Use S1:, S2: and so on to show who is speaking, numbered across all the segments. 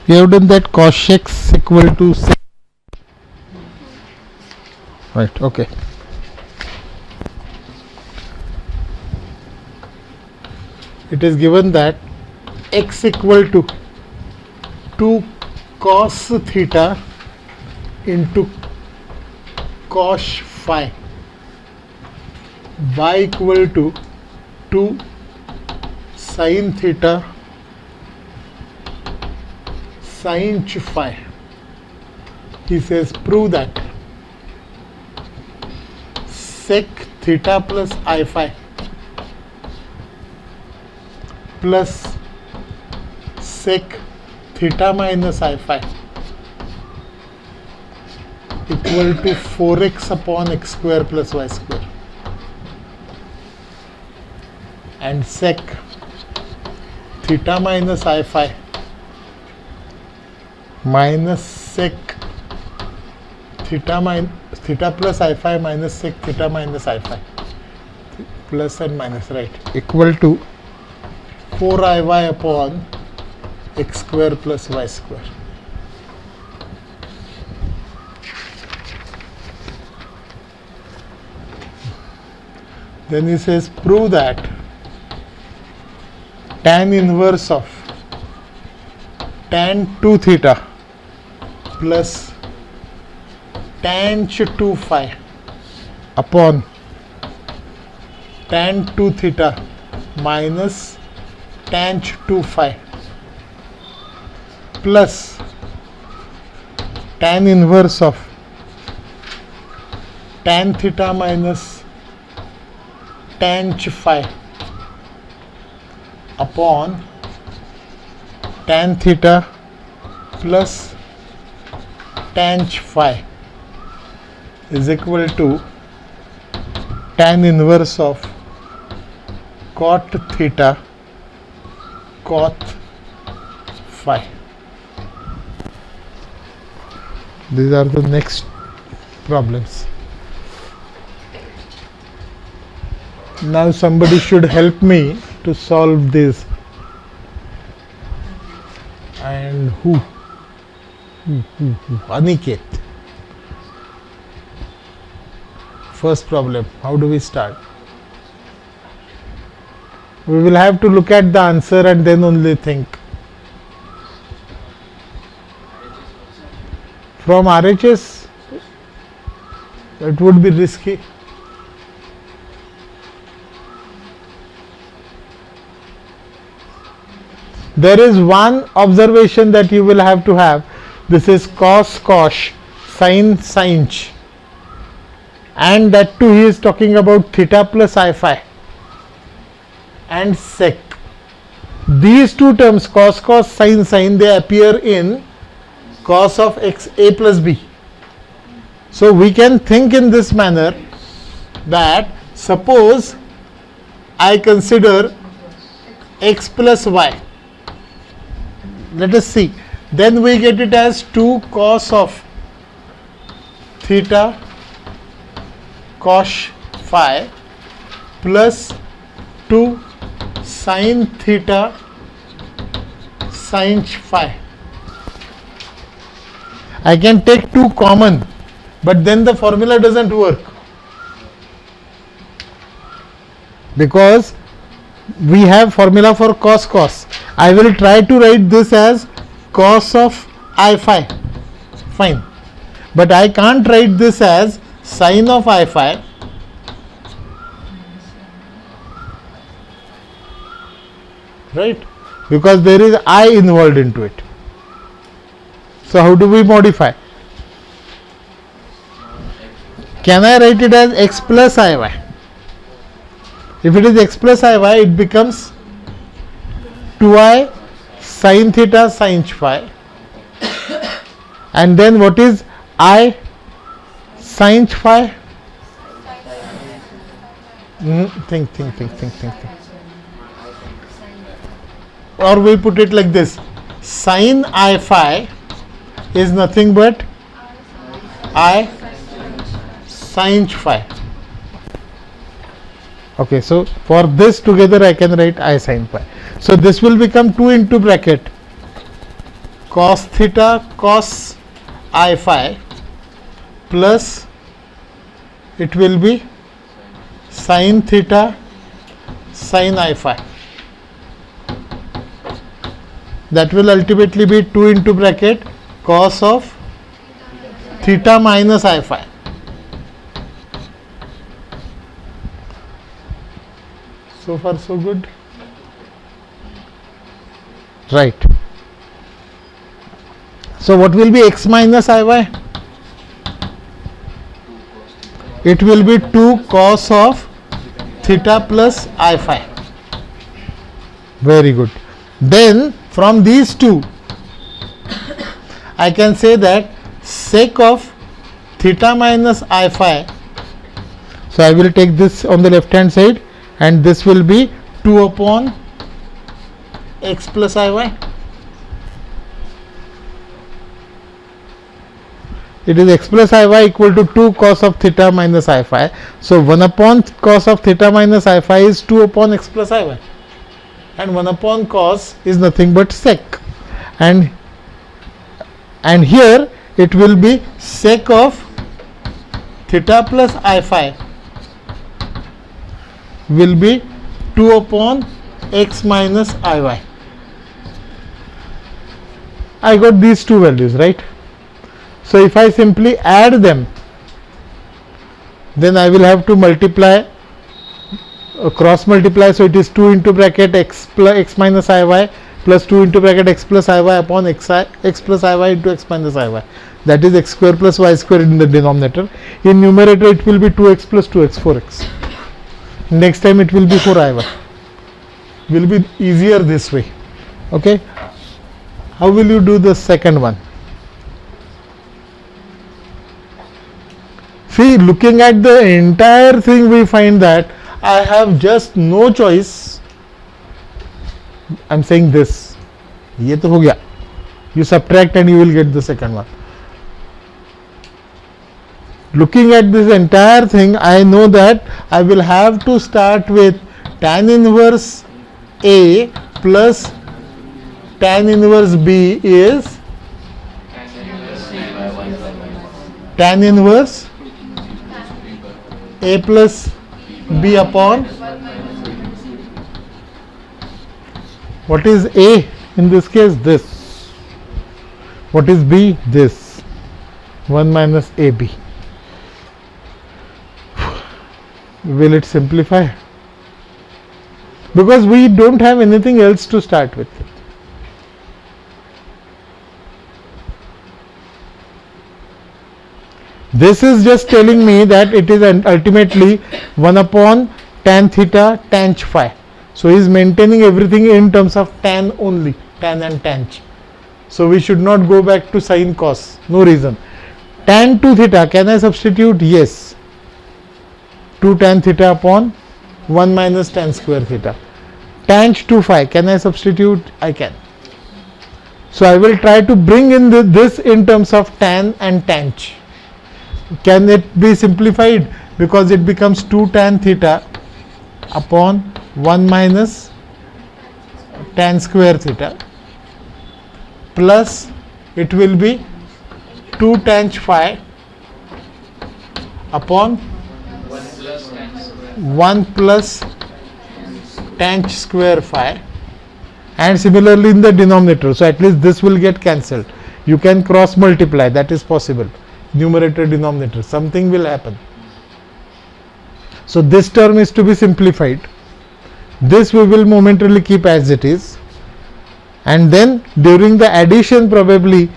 S1: We have done that cos x equal to sec. Right, okay. It is given that x equal to 2 cos theta into cos phi, y equal to 2 sin theta sin phi. He says prove that sec theta plus I phi plus sec theta minus I phi equal to 4x upon x square plus y square, and sec theta minus I phi minus sec theta plus I phi minus sec theta minus I phi, plus and minus, right, equal to 4iy upon x square plus y square. Then he says prove that tan inverse of tan 2 theta plus tan 2 phi upon tan 2 theta minus tan 2 phi plus tan inverse of tan theta minus tan phi upon tan theta plus tan phi is equal to tan inverse of cot theta cot phi. These are the next problems. Now somebody should help me to solve this. And who? Aniket. First problem. How do we start? We will have to look at the answer and then only think. From RHS, it would be risky. There is one observation that you will have to have. This is cos cosh, sin sinch, and that too he is talking about theta plus I phi and sec. These two terms, cos cos, sin sin, they appear in cos of x a plus b. So we can think in this manner that suppose I consider x plus y. Let us see. Then we get it as 2 cos of theta cos phi plus 2 sin theta sin phi. I can take 2 common, but then the formula doesn't work, because we have formula for cos cos. I will try to write this as cos of I phi, fine, but I can't write this as sin of I phi, right, because there is I involved into it. So how do we modify? Can I write it as x plus iy? If it is x plus iy, it becomes 2i sin theta sin phi, and then what is I sin phi? Think. Or we put it like this: sin I phi is nothing but I sin phi. Okay, so for this together I can write I sin phi. So this will become 2 into bracket cos theta cos I phi plus it will be sin theta sin I phi. That will ultimately be 2 into bracket cos of theta minus I phi. So far so good. Right. So what will be x minus Iy? It will be 2 cos of theta plus I phi. Very good. Then from these two I can say that sec of theta minus I phi. So I will take this on the left hand side and this will be 2 upon x plus Iy. It is x plus Iy equal to 2 cos of theta minus I phi. So 1 upon cos of theta minus I phi is 2 upon x plus Iy. And 1 upon cos is nothing but sec. And here it will be sec of theta plus I phi will be 2 upon x minus Iy. I got these two values, right? So if I simply add them, then I will have to multiply, cross multiply. So it is 2 into bracket x plus x minus Iy plus 2 into bracket x plus Iy upon x plus Iy into x minus Iy. That is x square plus y square in the denominator. In numerator it will be 2x plus 2x, 4x. Next time it will be 4Iy. Will be easier this way. Okay. How will you do the second one? See, looking at the entire thing, we find that I have just no choice. I am saying this. ये तो हो गया. You subtract and you will get the second one. Looking at this entire thing, I know that I will have to start with tan inverse A plus tan inverse B is tan inverse A plus B upon, what is A in this case? This. What is B? This. 1 minus AB. Will it simplify? Because we don't have anything else to start with. This is just telling me that it is ultimately 1 upon tan theta tan phi. So he is maintaining everything in terms of tan only, tan and tan. So we should not go back to sin cos, no reason. Tan 2 theta, can I substitute? Yes. 2 tan theta upon 1 minus tan square theta. Tan 2 phi, can I substitute? I can. So I will try to bring in this in terms of tan and tan. Can it be simplified? Because it becomes 2 tan theta upon 1 minus tan square theta plus it will be 2 tan phi upon 1 plus tan square phi, and similarly in the denominator. So at least this will get cancelled. You can cross multiply, that is possible. Numerator denominator, something will happen. So this term is to be simplified. This we will momentarily keep as it is, and then during the addition probably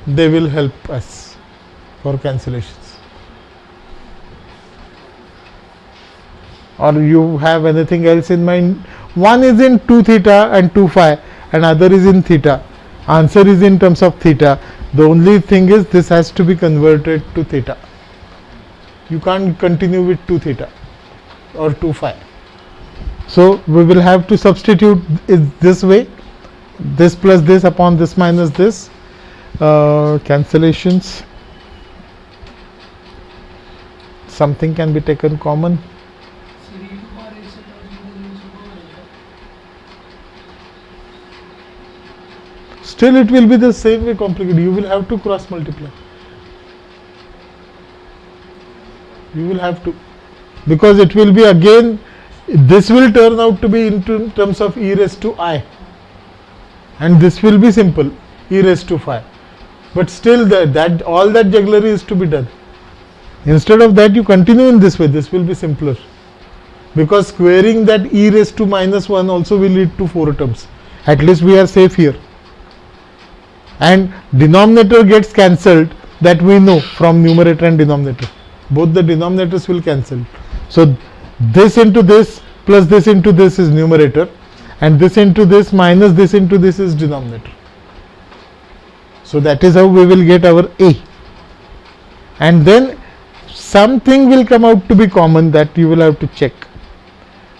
S1: they will help us for cancellations. Or you have anything else in mind? One is in 2 theta and 2 phi, and other is in theta. Answer is in terms of theta. The only thing is this has to be converted to theta. You can't continue with 2 theta or 2 phi. So we will have to substitute it this way, this plus this upon this minus this. Cancellations, something can be taken common. Still it will be the same way complicated. You will have to cross multiply. You will have to, because it will be again, this will turn out to be in terms of e raised to I, and this will be simple, e raised to phi. But still that all that jugglery is to be done. Instead of that, you continue in this way. This will be simpler, because squaring that e raised to minus 1 also will lead to 4 terms. At least we are safe here. And denominator gets cancelled, that we know from numerator and denominator. Both the denominators will cancel. So this into this plus this into this is numerator, and this into this minus this into this is denominator. So that is how we will get our A. And then something will come out to be common that you will have to check.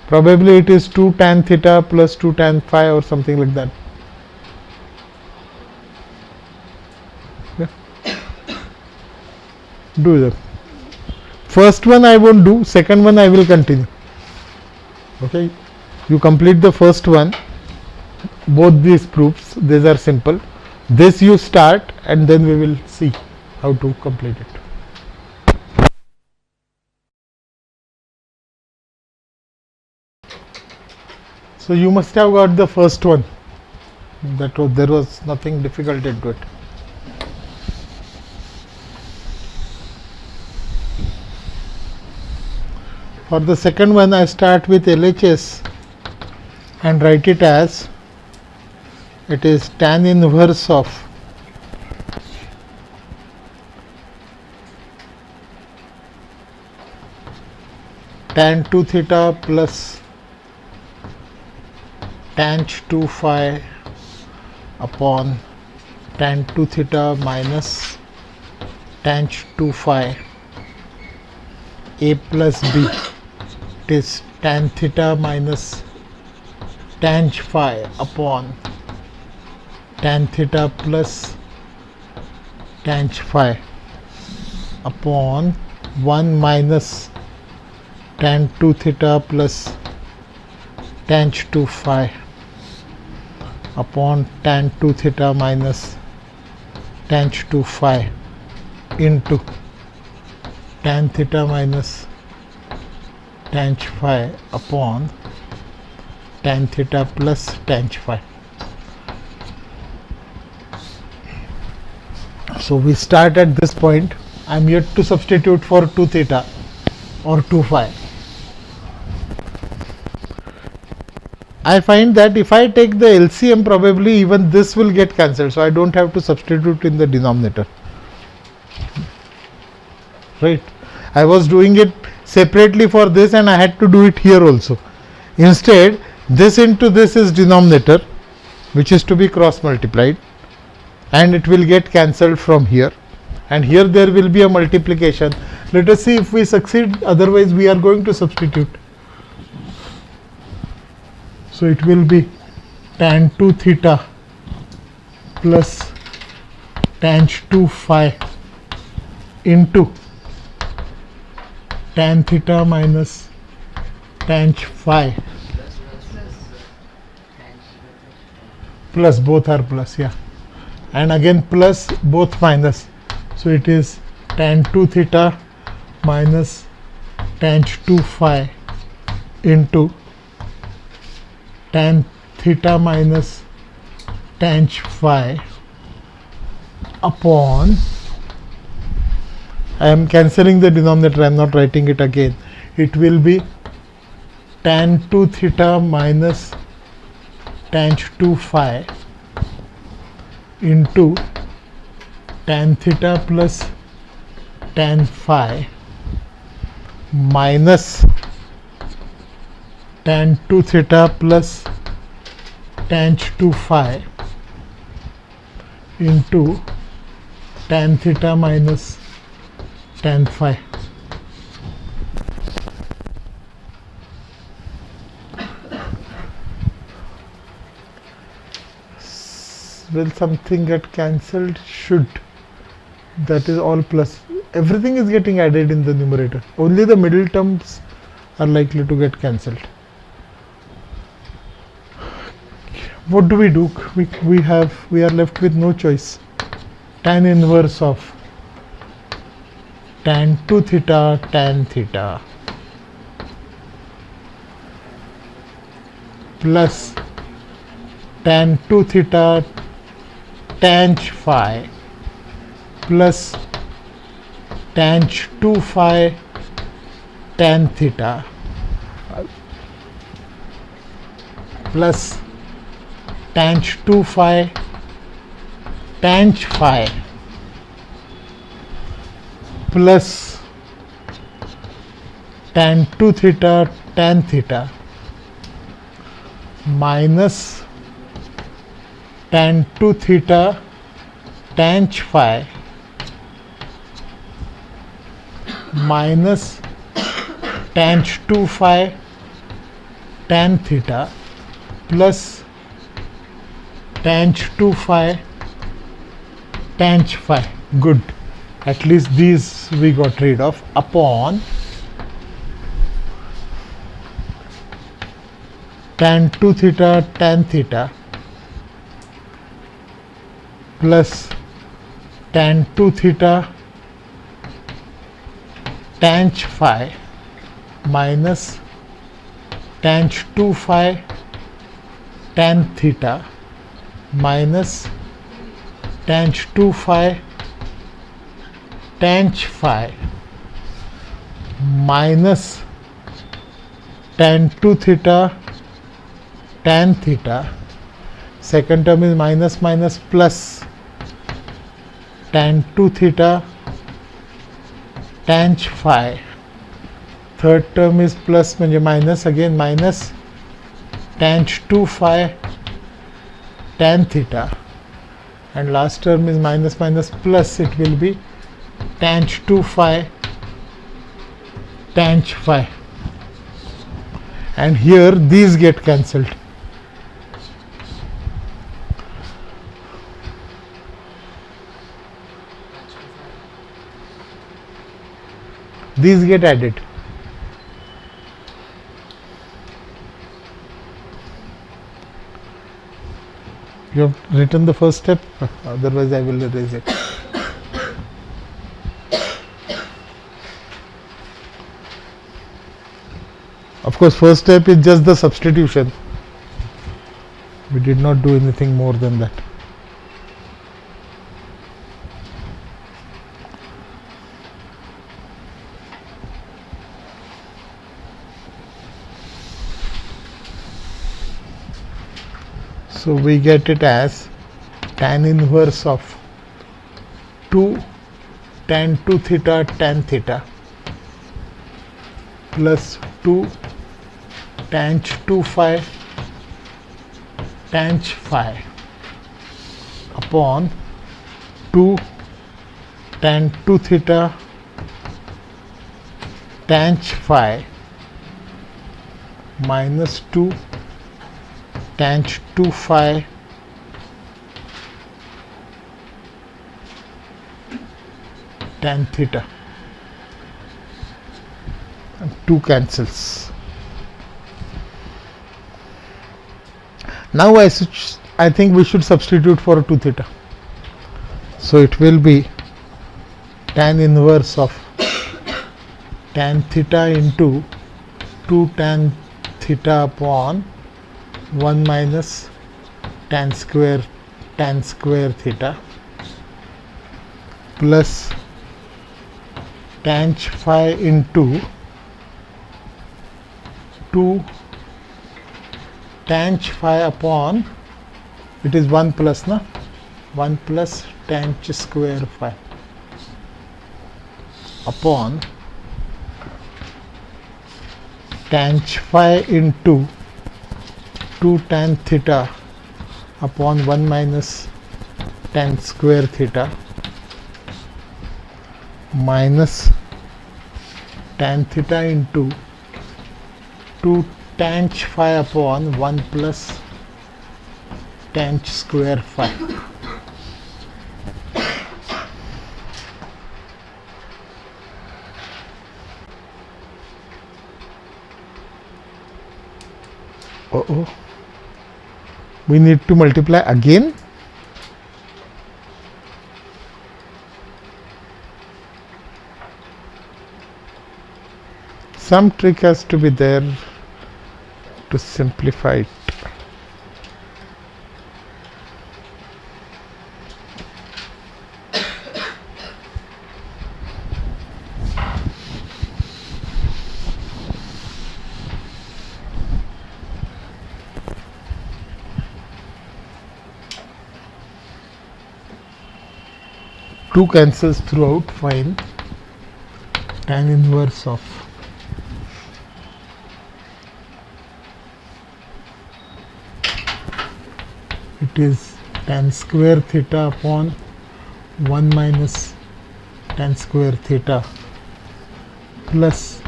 S1: Probably it is 2 tan theta plus 2 tan phi or something like that. Yeah. Do that. First one I won't do, second one I will continue. Okay, you complete the first one, both these proofs, these are simple. This you start, and then we will see how to complete it. So you must have got the first one. There was nothing difficult into it. For the second one, I start with LHS and write it as, it is tan inverse of tan 2 theta plus tan 2 phi upon tan 2 theta minus tan 2 phi A plus B. It is tan theta minus tan phi upon tan theta plus tan phi upon 1 minus tan 2 theta plus tan 2 phi upon tan 2 theta minus tan 2 phi into tan theta minus tan phi upon tan theta plus tan phi. So we start at this point. I am yet to substitute for 2 theta or 2 phi. I find that if I take the LCM, probably even this will get cancelled, so I don't have to substitute in the denominator. Right? I was doing it separately for this, and I had to do it here also. Instead, this into this is denominator, which is to be cross multiplied, and it will get cancelled from here, and here there will be a multiplication. Let us see if we succeed, otherwise we are going to substitute. So it will be tan 2 theta plus tan 2 phi into tan theta minus tan phi plus, both are plus, yeah, and again plus, both minus. So it is tan 2 theta minus tan 2 phi into tan theta minus tan phi upon, I am cancelling the denominator, I am not writing it again. It will be tan 2 theta minus tan 2 phi into tan theta plus tan phi minus tan 2 theta plus tan 2 phi into tan theta minus tan phi. Will something get cancelled? Should. That is all plus. Everything is getting added in the numerator. Only the middle terms are likely to get cancelled. what do? We are left with no choice. Tan inverse of tan 2 theta tan theta plus tan 2 theta tan phi plus tan 2 phi tan theta plus tan 2 phi tan phi plus tan 2 theta tan theta minus tan 2 theta tan phi minus tan 2 phi tan theta plus tan 2 phi tan phi. Good. At least these we got rid of, upon tan 2 theta tan theta plus tan 2 theta tan phi minus tan 2 phi tan theta minus tan 2 phi tan phi minus tan 2 theta tan theta. Second term is minus minus plus tan 2 theta tan phi. Third term is plus minus, again minus tan 2 phi tan theta, and last term is minus minus plus, it will be tan 2 phi tan phi, and here these get cancelled. These get added. You have written the first step, otherwise I will erase it. Of course, first step is just the substitution. We did not do anything more than that. So we get it as tan inverse of 2 tan 2 theta tan theta plus 2 tan 2 phi tan phi upon 2 tan 2 theta tan phi minus 2 tan 2 phi tan theta, and 2 cancels. Now I think we should substitute for 2 theta. So it will be tan inverse of tan theta into 2 tan theta upon 1 minus tan square theta plus tan phi into 2 tan phi upon, it is 1 plus 1 plus tan square phi upon tan phi into 2 tan theta upon 1 minus tan square theta minus tan theta into 2 tan phi upon 1 plus tan square phi. we need to multiply again. Some trick has to be there to simplify it. Two cancels throughout, fine. Tan inverse of it is tan square theta upon 1 minus tan square theta plus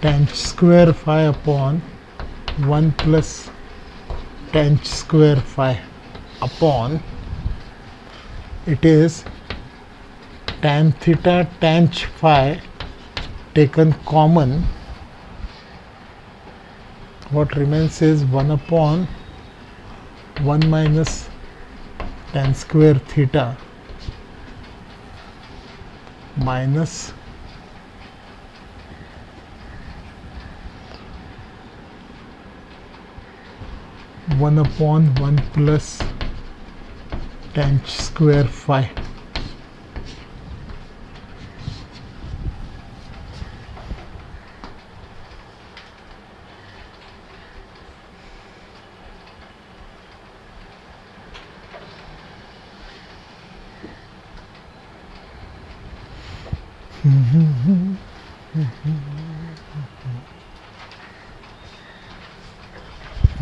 S1: tan square phi upon 1 plus tan square phi upon it is tan theta tan phi taken common. What remains is 1 upon 1 minus tan square theta minus 1 upon 1 plus tan square phi.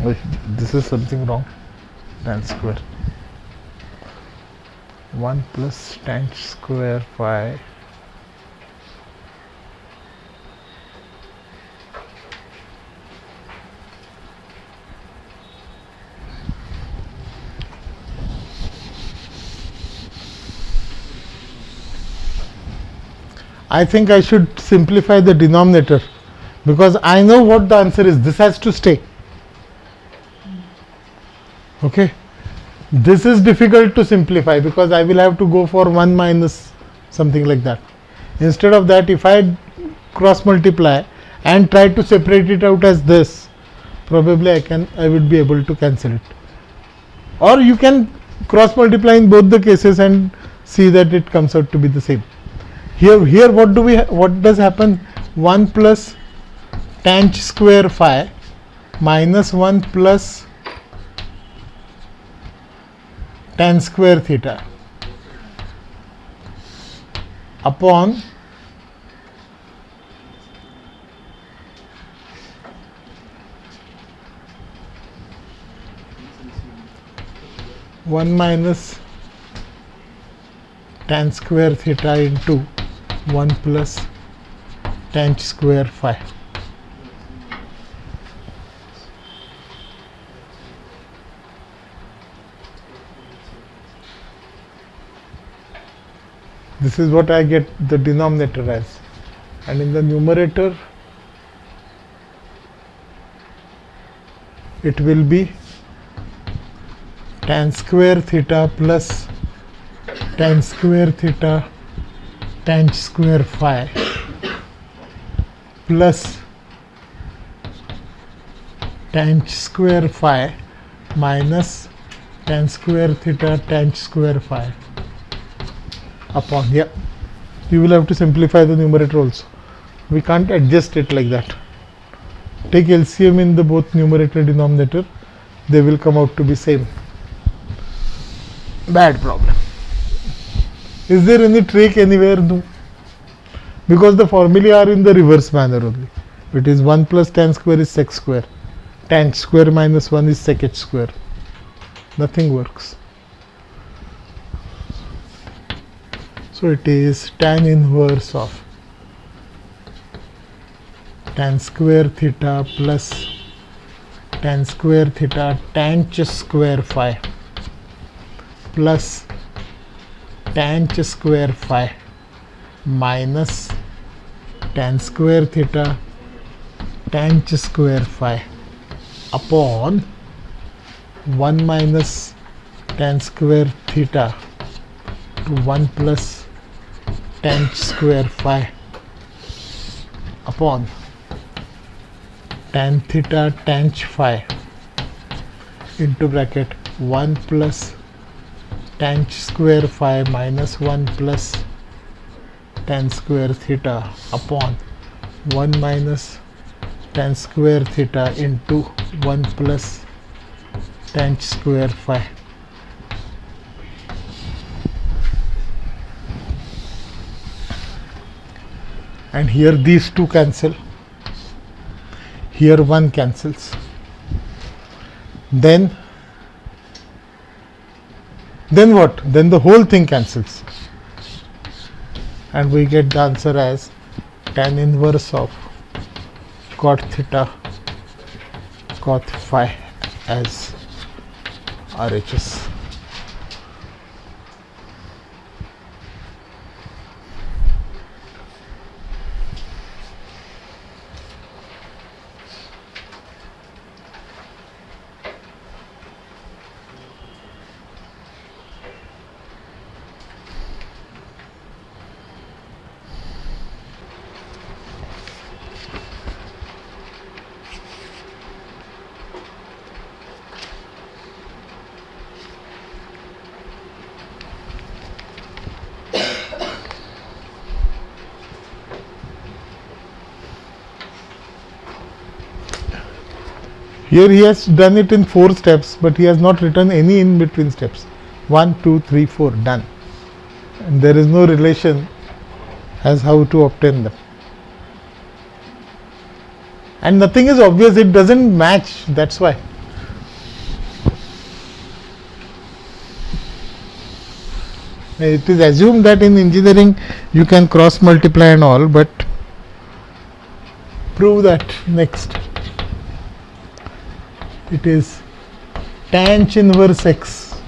S1: Wait, this is something wrong. Tan square 1 plus tan square phi I think I should simplify the denominator because I know what the answer is. This has to stay. Okay. This is difficult to simplify because I will have to go for 1 minus something like that. Instead of that, if I cross multiply and try to separate it out as this, probably I would be able to cancel it. Or you can cross multiply in both the cases and see that it comes out to be the same. Here what does happen? 1 plus tan square phi minus 1 plus tan square theta upon one minus tan square theta into 1 plus tan square phi. This is what I get the denominator as, and in the numerator it will be tan square theta plus tan square theta tan square phi plus tan square phi minus tan square theta tan square phi upon, yeah, you will have to simplify the numerator also. We can't adjust it like that. Take LCM in the both numerator denominator, they will come out to be same. Bad problem. Is there any trick anywhere? No. Because the formulae are in the reverse manner only. It is 1 plus tan square is sec square. Tan square minus 1 is sec h square. Nothing works. So it is tan inverse of tan square theta plus tan square theta tan square phi plus tan square phi minus tan square theta tan square phi upon 1 minus tan square theta to 1 plus tan square phi upon tan theta tan phi into bracket 1 plus tan square phi minus 1 plus tan square theta upon 1 minus tan square theta into 1 plus tan square phi. And here these two cancel, here one cancels, then what? Then the whole thing cancels, and we get the answer as tan inverse of cot theta cot phi as RHS. Here he has done it in 4 steps, but he has not written any in between steps. 1, 2, 3, 4, done. And there is no relation as how to obtain them. And nothing is obvious, it doesn't match, that's why. It is assumed that in engineering you can cross multiply and all, but prove that next. It is tan inverse x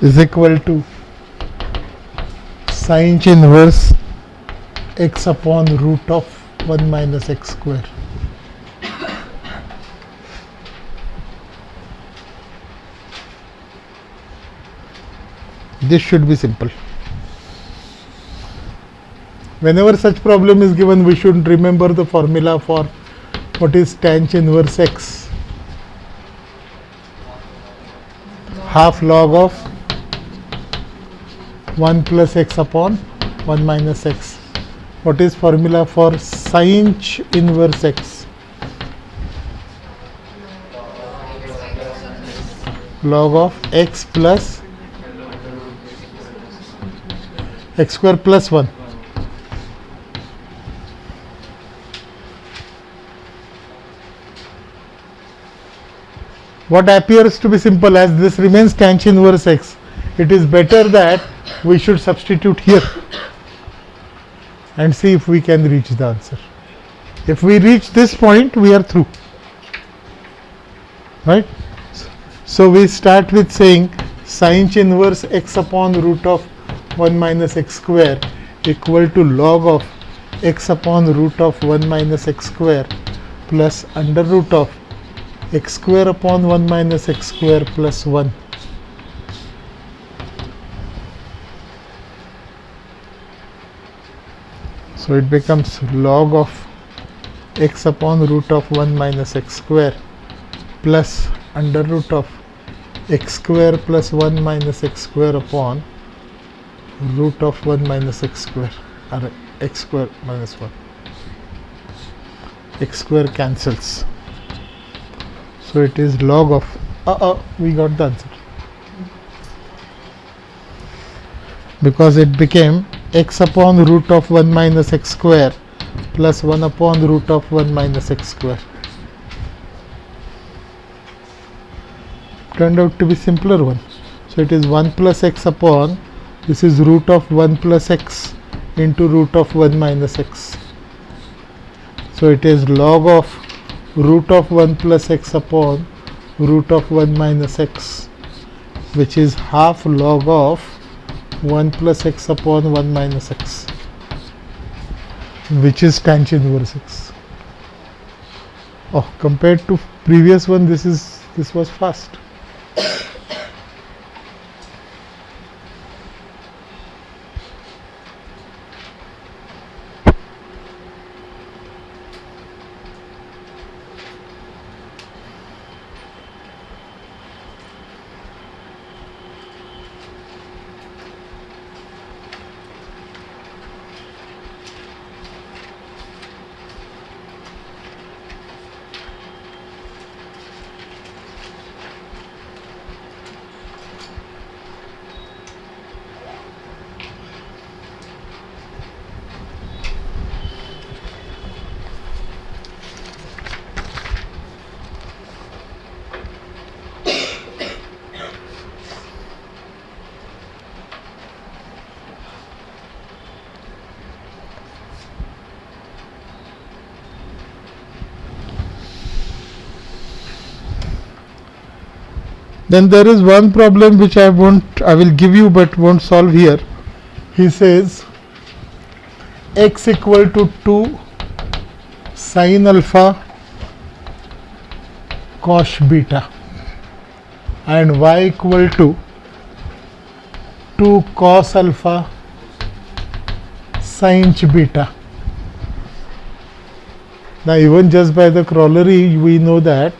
S1: is equal to sin inverse x upon root of 1 minus x square. This should be simple. Whenever such problem is given, we should remember the formula for what is tan inverse x. Half log of 1 plus x upon 1 minus x. What is formula for sin inverse x? Log of x plus x square plus 1. What appears to be simple, as this remains tan inverse x, it is better that we should substitute here and see if we can reach the answer. If we reach this point, we are through, right? So we start with saying sin inverse x upon root of 1 minus x square equal to log of x upon root of 1 minus x square plus under root of x square upon 1 minus x square plus 1. So it becomes log of x upon root of 1 minus x square plus under root of x square plus 1 minus x square upon root of 1 minus x square, or x square minus 1. X square cancels. So it is log of, we got the answer. Because it became x upon root of 1 minus x square plus 1 upon root of 1 minus x square. Turned out to be simpler one. So it is 1 plus x upon, this is root of 1 plus x into root of 1 minus x. So it is log of root of 1 plus x upon root of 1 minus x, which is half log of 1 plus x upon 1 minus x, which is tan inverse x. Oh, compared to previous one, this was fast. Then there is one problem which I will give you but won't solve here. He says x equal to 2 sin alpha cos beta and y equal to 2 cos alpha sin beta. Now even just by the corollary we know that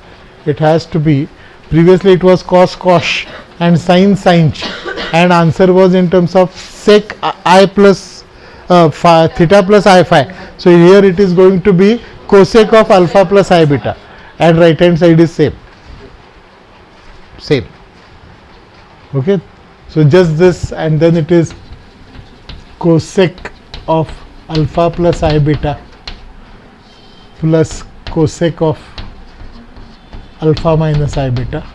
S1: it has to be, previously it was cos and sin and answer was in terms of sec I plus theta plus I phi. So here it is going to be cosec of alpha plus I beta and right hand side is same. Okay, so just this and then it is cosec of alpha plus I beta plus cosec of alpha minus I beta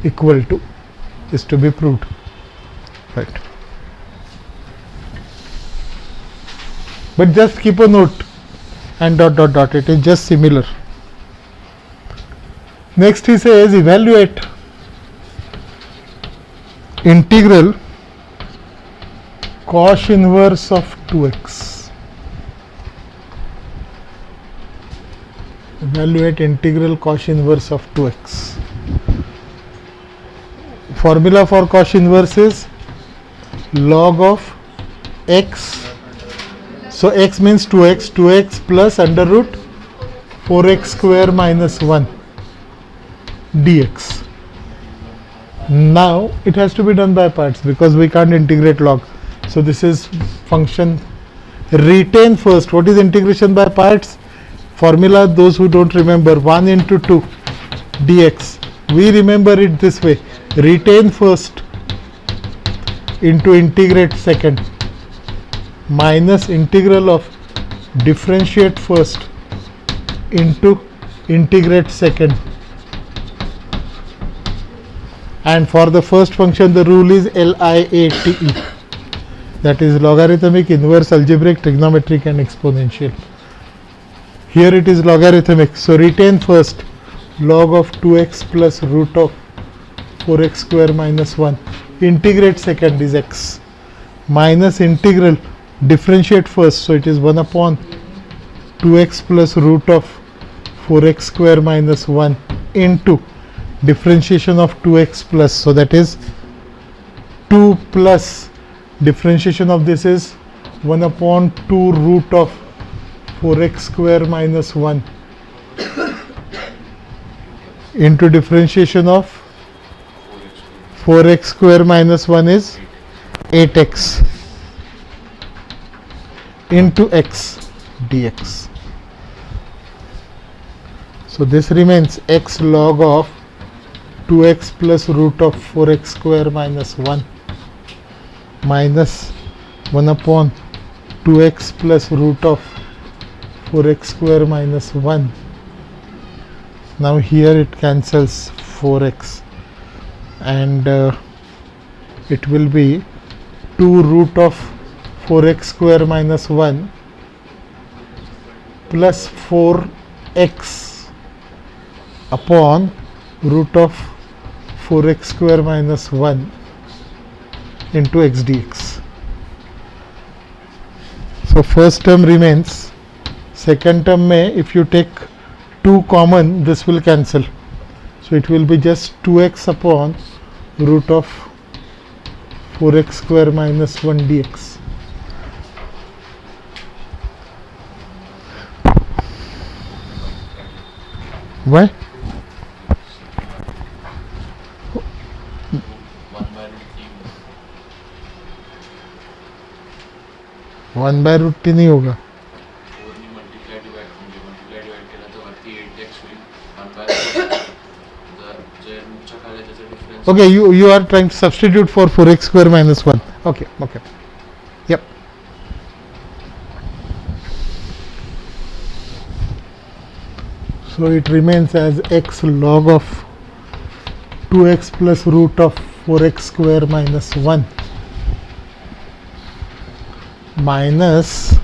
S1: equal to is to be proved, right? But just keep a note and dot dot dot, it is just similar. Next he says evaluate integral cos inverse of 2x. Evaluate integral cos inverse of 2x. Formula for cos inverse is log of x. So x means 2x plus under root 4x square minus 1 dx. Now it has to be done by parts because we can't integrate log. So this is function. Retain first. What is integration by parts? Formula, those who don't remember, 1 into 2 dx. We remember it this way: retain first into integrate second minus integral of differentiate first into integrate second. And for the first function the rule is LIATE, that is logarithmic, inverse, algebraic, trigonometric and exponential. Here it is logarithmic, so retain first log of 2x plus root of 4x square minus 1, integrate second is x, minus integral differentiate first, so it is 1 upon 2x plus root of 4x square minus 1 into differentiation of 2x plus, so that is 2 plus differentiation of this is 1 upon 2 root of 4x square minus 1 into differentiation of 4x square minus 1 is 8x into x dx. So this remains x log of 2x plus root of 4x square minus 1 minus 1 upon 2x plus root of 4x square minus 1. Now here it cancels 4x and it will be 2 root of 4x square minus 1 plus 4x upon root of 4x square minus 1 into x dx. So first term remains, second term may, if you take 2 common, this will cancel, so it will be just 2x upon root of 4x square minus 1 dx. Why? 1 by root 3 नहीं होगा. Okay, you are trying to substitute for 4x square minus 1. Okay. Yep. So it remains as x log of 2x plus root of 4x square minus 1 minus,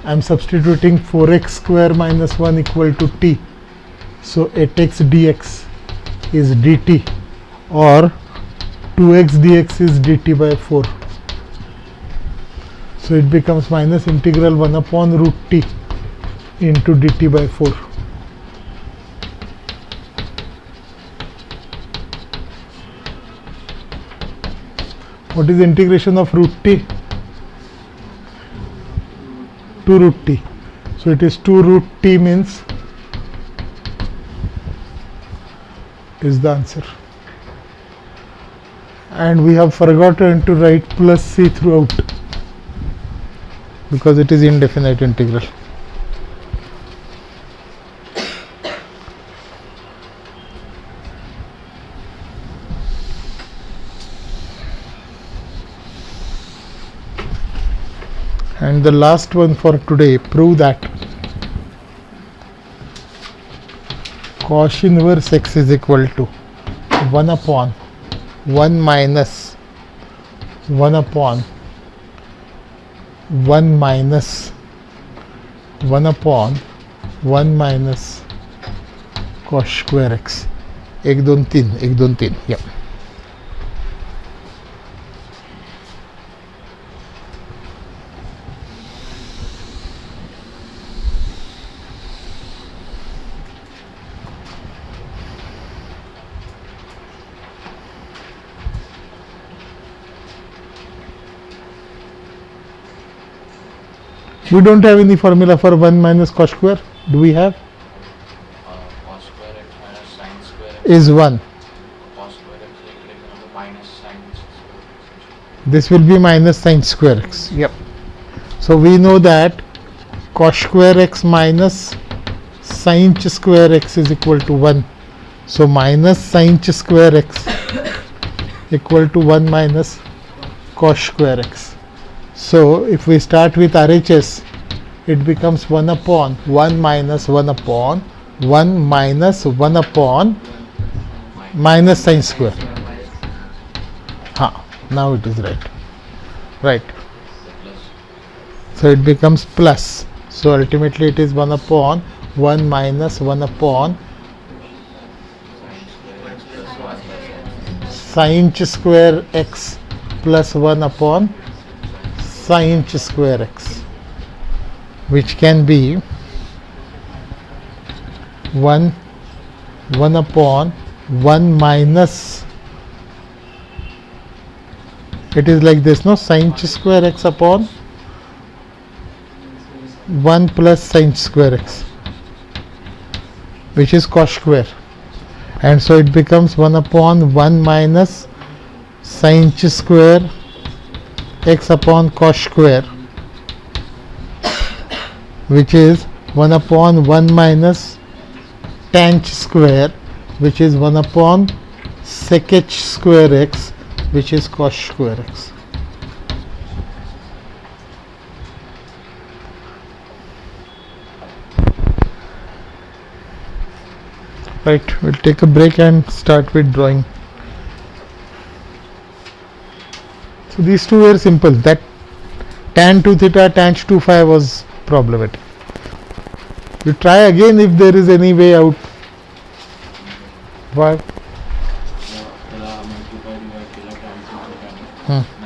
S1: I am substituting 4x square minus 1 equal to t, so 8x dx is dt, or 2x dx is dt by 4. So it becomes minus integral 1 upon root t into dt by 4. What is integration of root t? 2 root t. So it is 2 root t means is the answer. And we have forgotten to write plus c throughout because it is indefinite integral. And the last one for today, prove that cos inverse x is equal to 1 upon 1 minus 1 upon 1 minus 1 upon 1 minus cos square x. 1 2 3 1 2 3. Yeah. We don't have any formula for 1 minus cos square. Do we have?
S2: Cos square x minus sin square x
S1: Is 1.
S2: cos square x is equal to minus sin square x.
S1: This will be minus sin square x. Yep. So we know that cos square x minus sin square x is equal to 1. So minus sin square x equal to 1 minus cos square x. So if we start with RHS, it becomes 1 upon 1 minus 1 upon 1 minus 1 upon minus sin square. Now it is right. Right. So it becomes plus. So ultimately it is 1 upon 1 minus 1 upon sin square x plus 1 upon sin square x, which can be 1 upon 1 minus, it is like this, no, sin square x upon 1 plus sin square x, which is cos square, and so it becomes 1 upon 1 minus sin square x upon cos square, which is 1 upon 1 minus tan square, which is 1 upon sec h square x, which is cos square x. Right, we'll take a break and start with drawing. So these two were simple. That tan 2 theta, tan 2 phi was problematic. You try again if there is any way out. Why?
S2: Multiply by tan 2 theta.